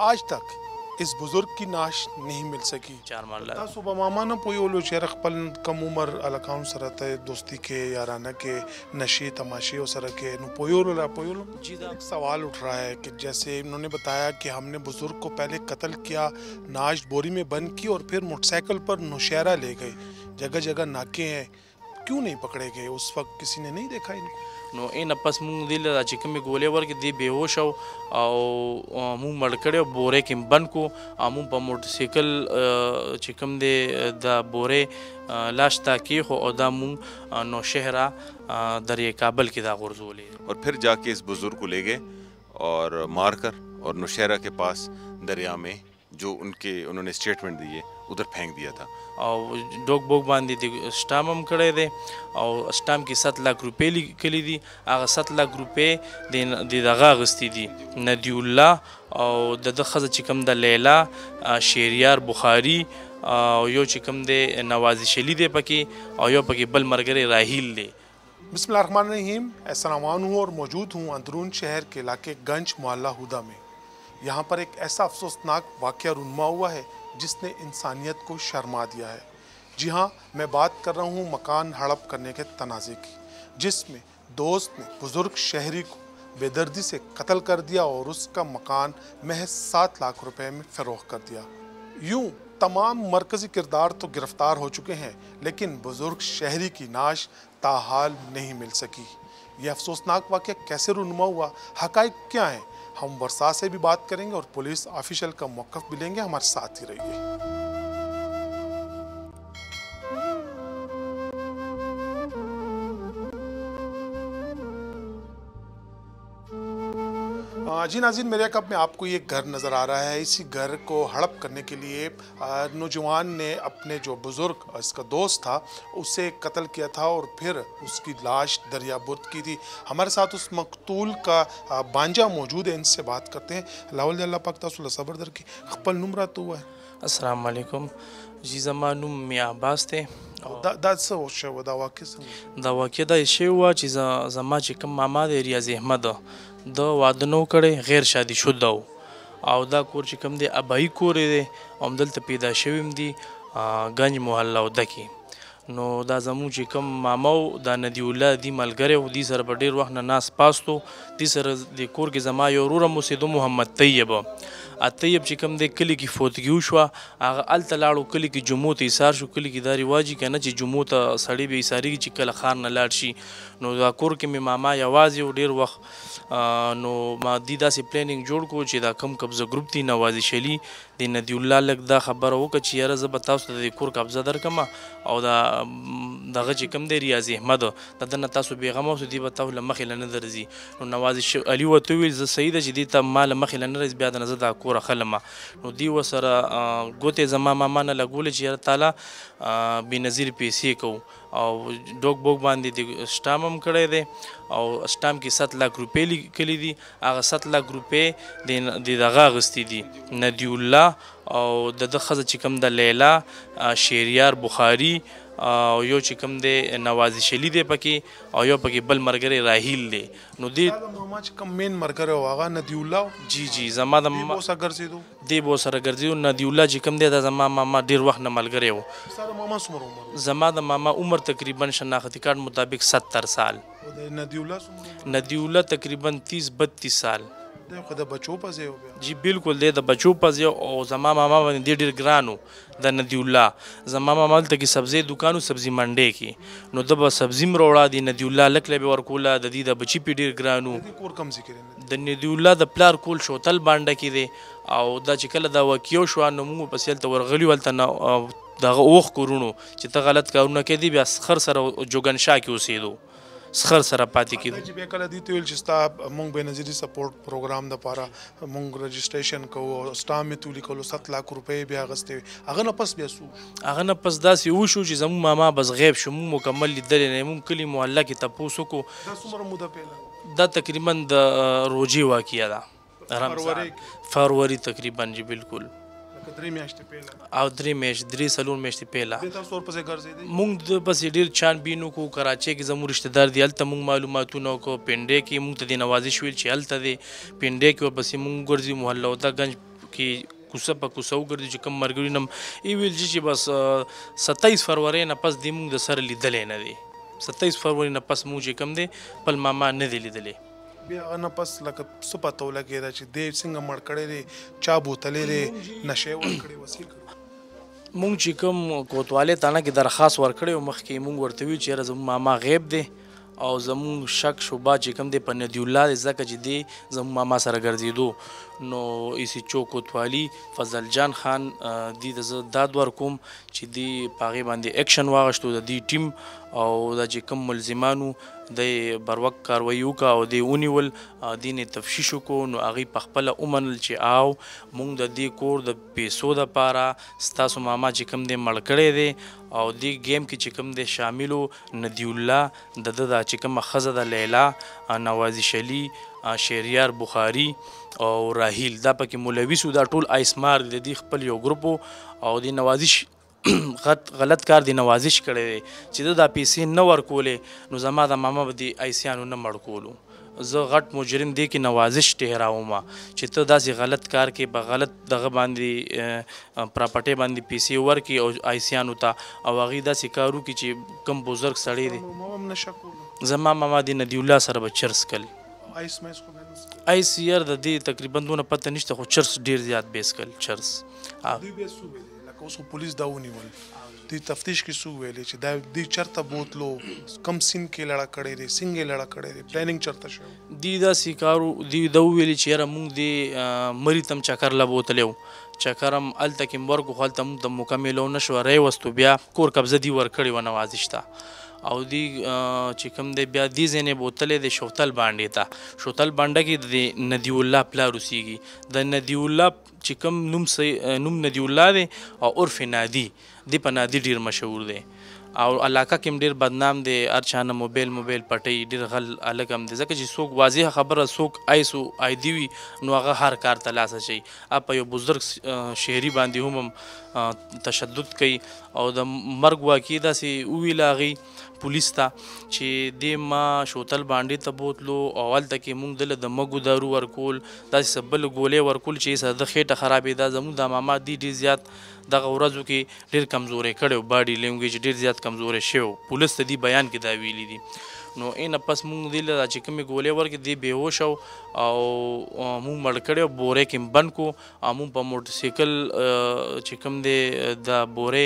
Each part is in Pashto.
आज तक इस बुजुर्ग की नाश नहीं मिल सकी. تاسو به ماما نه پوهیږئ چې خپل کم عمر الکاون سره ته دوستی کې یارانه کې نشے تماشے سره کې نو پوهیږئ جی ایک سوال اٹھ رہا ہے کہ جیسے انہوں نے بتایا کہ ہم نے بزرگ کو پہلے قتل کیا, ناش بوری میں بند کی اور پھر موٹر سائیکل پر نوشہرہ لے گئے. جگہ جگہ ناکے ہیں, کیوں نہیں پکڑے گئے؟ اس وقت کسی نے نہیں دیکھا ان کو؟ نو این پس مونږ دی له چې کومې ګولې ورکې دی بېهوش او مونږ مړ کړی او بورې کې بند کو او مونږ په موټرسایکل چې کوم دی د بورې لاش ته کېښو او دا مونږ نوشهره دریای کابل کې دا غورځولې. اور پھر جا کے اس بزرگ کو لے گئے اور مار کر اور نوشہرہ کے پاس دریا میں جو انہوں نے اسٹیٹمنٹ دی ہے ادھر پھینک دیا تھا. او ډوک بوک باندې د سټام هم کړی دی او سټام کې 7 लाख روپۍ لیکلي دي. هغه 7 लाख روپۍ د دغه اخیستي دي ندی الله او د ده ښځه چې کوم د لیلا شهریار بخاري او یو چې کوم دی نوازي شلی دی پکې او یو پکې بل ملګری راحیل دی. بسم اللہ الرحمن الرحیم. احسان ہوں اور موجود ہوں اندرون شہر کے علاقے گنج محلہ ہدا میں. یہاں پر ایک ایسا افسوسناک واقعہ رونما ہوا ہے جس نے انسانیت کو شرما دیا ہے. جی ہاں, میں بات کر رہا ہوں مکان ہڑپ کرنے کے تنازع کی, جس میں دوست نے بزرگ شہری کو بے دردی سے قتل کر دیا اور اس کا مکان محض 7 लाख रुपए میں فروخت کر دیا. یوں تمام مرکزی کردار تو گرفتار ہو چکے ہیں لیکن بزرگ شہری کی ناش تاحال نہیں مل سکی. یہ افسوسناک واقعہ کیسے رونما ہوا, حقائق کیا ہیں؟ ہم ورثاء سے بھی بات کریں گے اور پولیس آفیشل کا موقف بھی لیں گے. ہمارے ساتھ ہی رہیے. جی ناظرین, میرے کب میں آپ کو یہ گھر نظر آ رہا ہے. اسی گھر کو ہڑپ کرنے کے لیے نوجوان نے اپنے جو بزرگ اس کا دوست تھا اسے قتل کیا تھا اور پھر اس کی لاش دریا برد کی تھی. ہمارے ساتھ اس مقتول کا بانجا موجود ہے, ان سے بات کرتے ہیں. اللہ پاک تاسو له صبر درکړي. خپل نوم راته ووایه. السلام علیکم. جی زما نوم میا عباس دی. دا څه شوه, دا واقع څنګه؟ دا واقع دا شوې وه چې زما چې کوم ماما دی ریاض احمد د واده نه و کړی, غیر شادي شده و او دا کور چې کوم دی ابایي کور دی او همدلته پیدا شوي هم دي گنج محله وده کې. نو دا زموږ چې کوم ماما و دا ندی الله دی ملګری و, دې سره په ډېر وخت نه ناست پاست و. دې سره د کور کې زما یو ورور هم اوسېده محمد طیب. طیب چې کوم دی کلي کې فوتګي وشوه, هغه هلته لاړو کلي کې جمعو ته ایثار شو. کلي کې دا رواج وي که نه چې جمعو ته سړی به ایثارېږي چې کله ښار نه لاړ شي. نو دا کور کې مې ماما یوازې و ډېر وخت. نو ما دی داسې پلانینګ جوړ کړو چې دا کم قبضه ګروپ دی نوازي شلي د ندی الله لږ دا خبره وکړه چې یاره زه به تاسو ته د کور قبضه درکړم او دا دغه چې کوم دی ریاض احمد د ده نه تاسو بېغمه اوسئ, دی به تاسو له مخې له نه درځي. نو نوازي علي ورته وویل زه صحیح ده چې دې ته ما له مخې له نه راځي, بیا د نه زه دا کور اخلم. نو دی ورسره ګوتې زما ماما نه لګولې چې یاره تاله بېنظیر پیسې کوو او ډوک بوک باندې د سټام هم کړی دی او سټام کې 7 लाख روپۍ لیکلي دي. هغه 7 लाख روپۍ د دغه اخیستي دي ندی الله او د ده ښځه چې کوم د لیلا شهریار بخاري او یو چې کوم دی نوازي شلی دی پکې او یو پکې بل ملګری راحیل دی. نو دې ماما چې کوم مین ملګری و هغه ندی الله. جی جی زما د ماما سره ګرځېدو, دی به ورسره ګرځېدو. ندی الله چې کوم دی دا زما ماما ډېر وخت نه ملګری و. ستا د ماما څومره عمر؟ زما د ماما عمر تقریبا شناختی کارت مطابق 70 سال. ندی الله څومره؟ ندی الله تقریبا 30-32 سال. خو د بچو په ځای و بیا؟ جی بالکل دی د بچو په ځای او زما ماما باندې دی ډېر ګران و د ندی الله. زما ماما هلته کې سبزۍ دوکان و سبزي منډۍ کې, نو ده به سبزي هم راوړه د ندی الله لکله به یې ورکوله. د دې د بچي پې ډېر ګران و. د کور کوم ځای کې دی؟ د ندی الله د پلار کول شوتل بانډه کې دی او دا چې کله دا واقعه وشوه نو موږ پسې هلته ورغلي وو. هلته دغه اوښ کورونو چې ته غلط کارونه کوې دي, بیا سخر سره جوګنشا کې اوسېدو, سخر سره پاتې کېدو. چې بیا کله دې ته ویل چې ستا مونږ بېنظیري سپورټ پروګرام دپاره مونږ رجسټریشن کوو او سټام مې تو لیکلو 7 लाख روپۍ بیا اخیستې, هغه نه پس بیا څه؟ هغه نه پس داسې وشو چې زموږ ماما بس غیب شو, موږ مکمل لیدلی نه. موږ کلي محله کې تپوس وکړو. دا څومره موده پیله؟ دا تقریبا د روژې واقعه ده, فروری تقریبا. جی بالکل. 3 میاشتې پیله او 3 میاشتې 3-4 میاشتې پیله تاسو ورپسې ګرځېدئ؟ موږ د پسې ډېر چھانبین وکړو. کراچۍ کې زموږ رشته دار دي, هلته موږ معلوماتونه وکړو. پنډۍ کې موږ ته د نوازش ویل چې هلته دی. پنډۍ کې ورپسې موږ ګرځي محله وده گنج کې کوڅه په کوڅه وګرځي چې کوم ملګري نم ای ویل چې بس 27 فروری نه پس دې موږ د سره لیدلی نه دی. 27 فروری نه پس موږ چې کوم دی خپل ماما نه دی لیدلی. بیا هغه نه پس لکه څه پته ولګېده چې دې څنګه مړ کړی دی، چا بوتلی دی، نشې ورکړې، وسې کړې؟ مونږ چې کوم کوتوالۍ تانه کې درخواست ورکړی و مخکې مونږ ورته ویل چې یاره زموږ ماما غیب دی او زمونږ شک شبه چې کوم دی په ندی الله دی ځکه چې دی زموږ ماما سره ګرځېدو. نو ایسی چو کوتوالي فضل جان خان دی د زه داد ورکوم چې دی په هغې باندې اکشن واغشتو د دی ټیم او دا چې کوم ملزمانو دی بروک کاروایي وکړه او دی ونیول، دی نه تفتیش وکړو. نو هغوی په خپله ومنل چې او مونږ د دې کور د پیسو دپاره ستاسو ماما چې کوم دی مړ کړی دی او دی گیم کې چې کوم دی شاملو ندی الله د ده دا چې کومه ښځه د لیلا، نوازش علي، شهریار بخاري او راهیل دا پکې ملوث دا ټول آیسمار د دې خپل یو ګروپ او د نوازش غلط کار دی نوازش کړی دی چې ده دا پیسې نه ورکولې نو زما د ماما به د ایسیانو نه مړ کولو. زه غټ مجرم دی کې نوازش ټهراومه چې ته داسې غلط کار کې په غلط دغه باندې پراپرټۍ باندې پیسې ورکړي او ایسیانو ته او هغوی داسې کار وکړي چې کوم بزرګ سړی دی. ماما هم نشه کوله؟ زما ماما د ندی الله سره به چرس کل. آیس مایس خو به نه څښل؟ آیس یار د دې تقریبا دونه پته نشته خو چرس ډېر زیات بیس کل چرس. دوی بیا څه ویلې لکه اوس خو پولیس دا ونیول، دوی تفتیش کې څه ویلې چې دا دوی چېرته بوتلو، کم سین کې لړه کړی دی، څنګه یې لړه کړی دی، پلانینګ چېرته شوی؟ دوی داسې کار دوی دا وویلې چې یاره موږ دې مري ته هم چکر له بوتلی وو، چکر هم هلته کې م ورکړو خو هلته موږ ته موقع میلو نه شوه، راوستو بیا کور قبضه دي ورکړې وه نوازش ته او دی چې کوم دی بیا دې ځای نه بوتلی دی شوتل بانډې ته. شوتل بانډه کې د ندی الله پلار اوسېږي. د ندی الله چې کوم نوم ندی الله دی او عرف نادي دی په نادي ډېر مشهور دی او علاقه کې هم ډېر بدنام دی. هر چا نه موبایل پټوي، ډېر غل هلک هم دی ځکه چې څوک واضحه خبره څوک آیسو آیدي وي نو هغه هر کار ته لاس اچوي. په یو بزرګ شهري باندې هم تشدد کوي او د مرګ واقعي داسې وویله هغوی پولیس ته چې دې ما شوتل باندې ته بوتلو او هلته کې موږ دله د مګو دارو ورکول، داسې څه بل ګولې ورکول چې سره د خېټه خرابېده. زموږ د ماما دی ډېر زیات دغه ورځو کې ډېر کمزوری کړی و، باډي لینګویج ډېر زیات کمزوری شوی و. پولیس ته دی بیان کې دا ویلي دي. نو اینه پس موږ دی له دا چې کومې ګولې ورکړې دی بېهوش او موږ مړ کړی او بورې کې م بند کړو او موږ په موټرسایکل چې کوم دی د بورې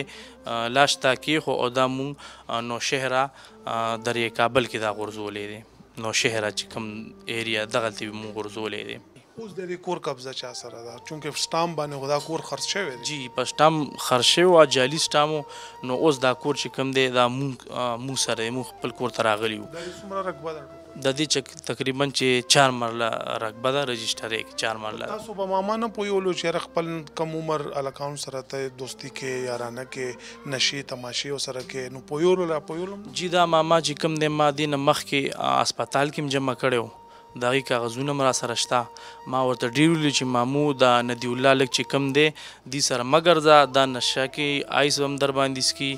لاش ته کېښو او دا موږ نوشهره دریای کابل کې دا غورځولی دی. نوشهره چې کوم ایریا دغلته موږ غورځولی دی. اوس د دې کور قبضه چا سره ده؟ چونکې سټام باندې خو دا کور خرڅ شوی دی. جی په سټام خرڅ شوی و، جعلي سټام و. نو اوس دا کور چې کوم دی دا موږ سره دی، موږ خپل کور ته راغلي وو. دا دې څومره رقبه ده ټوټل؟ د دې تقریبا چې 4 مرله رقبه ده، رجسټر یې 4 مرله. تاسو به ماما نه پوهیولو چې خپل کم عمر هلکانو سره ته دوستي کې، یارانه کې، نشې تماشې ورسره کې نو پوهیولو لا پوهیولم؟ جی دا ماما چې کوم دی ما دې نه مخکې اسپتال کې م جمع کړی و، د هغې کاغذونه م را سره شته. ما ورته ډېر ویلي چې مامو دا ندی الله لږ چې کوم دی دې سره مه ګرځه، دا نشه کې آیس هم در باندې څکي.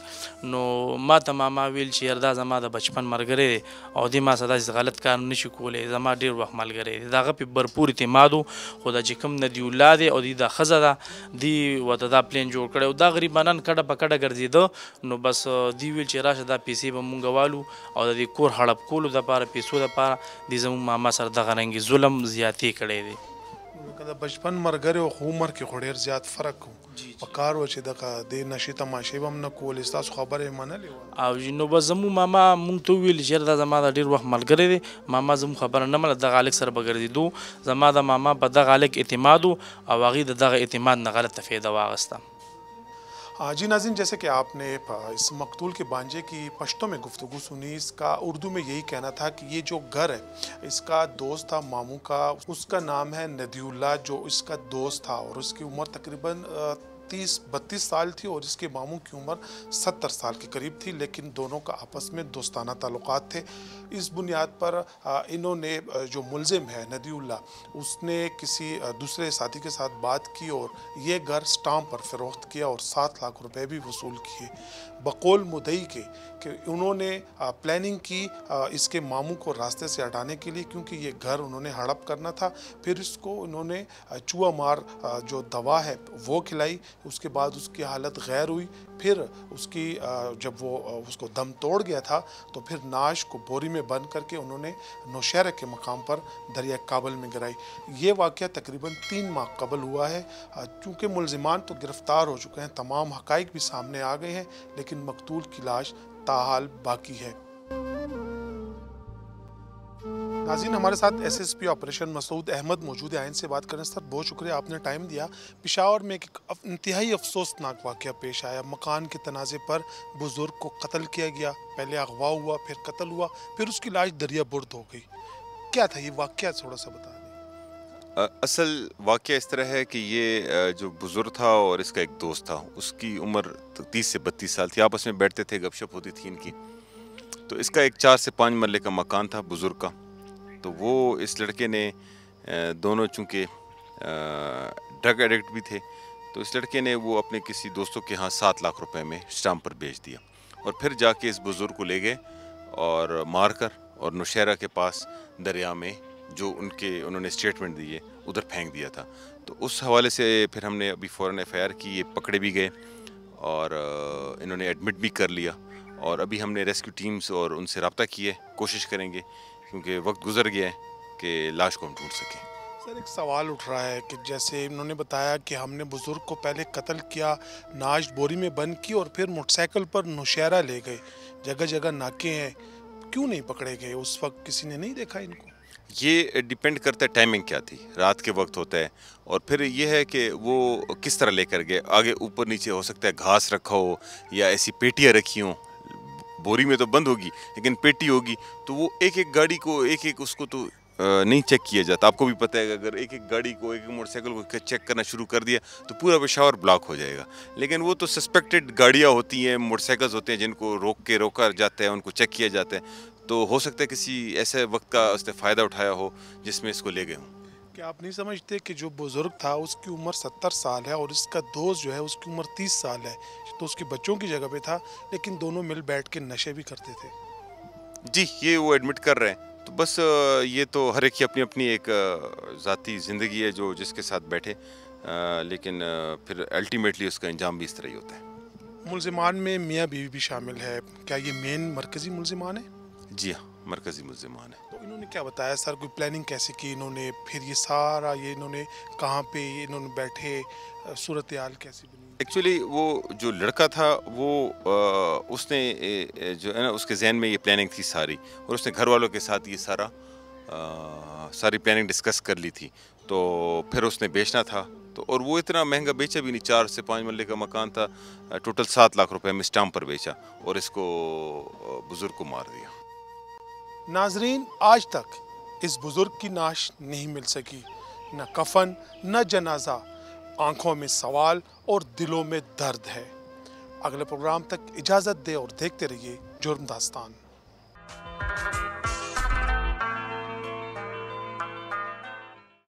نو ما ته ماما ویل چې یار دا زما د بچپن ملګری دی او دې ما سره داسې غلط کار نه شي کولی، زما ډېر وخت ملګری دی. د هغه پې بھرپور اعتماد و، خو دا چې کوم ندی الله دی او دې دا ښځه ده دې ورته دا پلین جوړ کړی او دا غریبانان کډه په کډه ګرځېده. نو بس دې ویل چې راشه دا پیسې به مونږ والو او د دې کور هړپ کولو دپاره، پیسو دپاره دې زموږ ماما سره دغه رنګې ظلم زیاتې کړی دی. که د بچپن ملګری و خو عمر کې خو ډېر زیات فرق و، په کار و چې دغه دې نشې تماشې به هم نه کولې، ستاسو خبره یې منلې وه؟ او نو بس زموږ ماما مونږ ته وویل چې دا زما د ډېر وخت ملګری دی. ماما زموږ خبره نه منله، دغه هلک سره به ګرځېدو. زما د ماما په دغه هلک اعتماد و او هغې د دغه اعتماد نه غلطه فایده واخیسته. جی ناظرین، جیسے کہ آپ نے اس مقتول کے بانجے کی پشتوں میں گفتگو سنی، اس کا اردو میں یہی کہنا تھا کہ یہ جو گھر ہے اس کا دوست تھا ماموں کا، اس کا نام ہے ندی اللہ، جو اس کا دوست تھا اور اس کی عمر تقریباً 30-32 साल थी और इसके मामू की उम्र 70 साल के करीब थी, लेकिन दोनों का आपस में दोस्ताना ताल्लुकात थे। इस बुनियाद पर इन्होंने जो मुलजिम है नदीउल्लाह, उसने किसी दूसरे साथी के साथ बात की और ये घर स्टाम्प पर फ़रोख्त किया और 7 लाख रुपए भी वसूल किए। बकौल मुद्दई के कि उन्होंने प्लानिंग की इसके मामू को रास्ते से हटाने के लिए, क्योंकि ये घर उन्होंने हड़प करना था। फिर इसको उन्होंने चूहा मार जो दवा है वो खिलाई, उसके बाद उसकी हालत गैर हुई। फिर उसकी जब वो उसको दम तोड़ गया था तो फिर नाश को बोरी में बंद करके उन्होंने नौशहरा के मकाम पर दरिया काबल में गिराई। ये वाक़या तकरीबन 3 माह कबल हुआ है। चूँकि मुलजिमान तो गिरफ़्तार हो चुके हैं, तमाम हक़ाइक़ भी सामने आ गए हैं, लेकिन मकतूल की लाश ताहाल बाकी है। नाज़रीन, हमारे साथ SSP ऑपरेशन मसूद अहमद मौजूद है। इनसे बात करने सर बहुत शुक्रिया, आपने टाइम दिया। पेशावर में एक इंतहाई अफसोसनाक वाक़या पेश आया। मकान के तनाज़े पर बुज़ुर्ग को कत्ल किया गया, पहले अगवा हुआ, फिर कत्ल हुआ, फिर उसकी लाश दरिया बुर्द हो गई। क्या था ये वाक़या, थोड़ा सा बता दें। असल वाक़या इस तरह है कि ये जो बुज़ुर्ग था और इसका एक दोस्त था, उसकी उम्र 30 से 32 साल थी। आपस में बैठते थे, गपशप होती थी इनकी। तो इसका एक 4 से 5 मरले का मकान था बुज़ुर्ग का। तो वो इस लड़के ने दोनों चूँकि ड्रग एडिक्ट भी थे, तो इस लड़के ने वो अपने किसी दोस्तों के यहाँ 7 लाख रुपए में स्टाम्प पर बेच दिया और फिर जाके इस बुज़ुर्ग को ले गए और मार कर और नौशहरा के पास दरिया में जो उन्होंने स्टेटमेंट दी है उधर फेंक दिया था। तो उस हवाले से फिर हमने अभी फ़ौरन FIR की, ये पकड़े भी गए और इन्होंने एडमिट भी कर लिया और अभी हमने रेस्क्यू टीम्स और उनसे रब्ता किए, कोशिश करेंगे क्योंकि वक्त गुजर गया है कि लाश को हम ढूंढ सकें। सर, एक सवाल उठ रहा है कि जैसे इन्होंने बताया कि हमने बुज़ुर्ग को पहले कत्ल किया, नाश बोरी में बंद की और फिर मोटरसाइकिल पर नौशहरा ले गए। जगह जगह नाके हैं, क्यों नहीं पकड़े गए? उस वक्त किसी ने नहीं देखा इनको? ये डिपेंड करता है टाइमिंग क्या थी, रात के वक्त होता है और फिर ये है कि वो किस तरह लेकर गए। आगे ऊपर नीचे हो सकता है घास रखा हो या ऐसी पेटियाँ रखी हों, बोरी में तो बंद होगी लेकिन पेटी होगी, तो वो एक एक गाड़ी को एक एक उसको तो नहीं चेक किया जाता। आपको भी पता है कि अगर एक एक गाड़ी को, एक एक मोटरसाइकिल को चेक करना शुरू कर दिया तो पूरा पेशावर ब्लॉक हो जाएगा। लेकिन वो तो सस्पेक्टेड गाड़ियाँ होती हैं, मोटरसाइकिल्स होते हैं जिनको रोका जाता है, उनको चेक किया जाता है। तो हो सकता है किसी ऐसे वक्त का उसने फ़ायदा उठाया हो जिसमें इसको ले गए हों। क्या आप नहीं समझते कि जो बुज़ुर्ग था उसकी उम्र 70 साल है और इसका दोस्त जो है उसकी उम्र 30 साल है, तो उसके बच्चों की जगह पे था, लेकिन दोनों मिल बैठ के नशे भी करते थे? जी, ये वो एडमिट कर रहे हैं। तो बस ये तो हर एक की अपनी अपनी एक ज़ाती ज़िंदगी है जो जिसके साथ बैठे, लेकिन फिर अल्टीमेटली उसका अंजाम भी इस तरह ही होता है। मुलजिमान में मियाँ बीवी भी शामिल है। क्या ये मेन मरकज़ी मुलजिमान है? जी हाँ, मरकज़ी मुलजिमान है। तो इन्होंने क्या बताया सर, कोई प्लानिंग कैसे की इन्होंने, फिर ये सारा ये इन्होंने कहाँ पे इन्होंने बैठे, सूरत हाल कैसी बनी? एक्चुअली वो जो लड़का था वो उसने जो है ना उसके जहन में ये प्लानिंग थी सारी, और उसने घर वालों के साथ ये सारी प्लानिंग डिस्कस कर ली थी। तो फिर उसने बेचना था, तो और वो इतना महंगा बेचा भी नहीं, 4 से 5 मरले का मकान था, टोटल 7 लाख रुपए में स्टाम्प पर बेचा और इसको बुज़ुर्ग को मार दिया। नाजरीन, आज तक इस बुज़ुर्ग की नाश नहीं मिल सकी, न कफन न जनाजा। आंखों में सवाल और दिलों में दर्द है। अगले प्रोग्राम तक इजाज़त दे और देखते रहिए जुर्म दास्तान।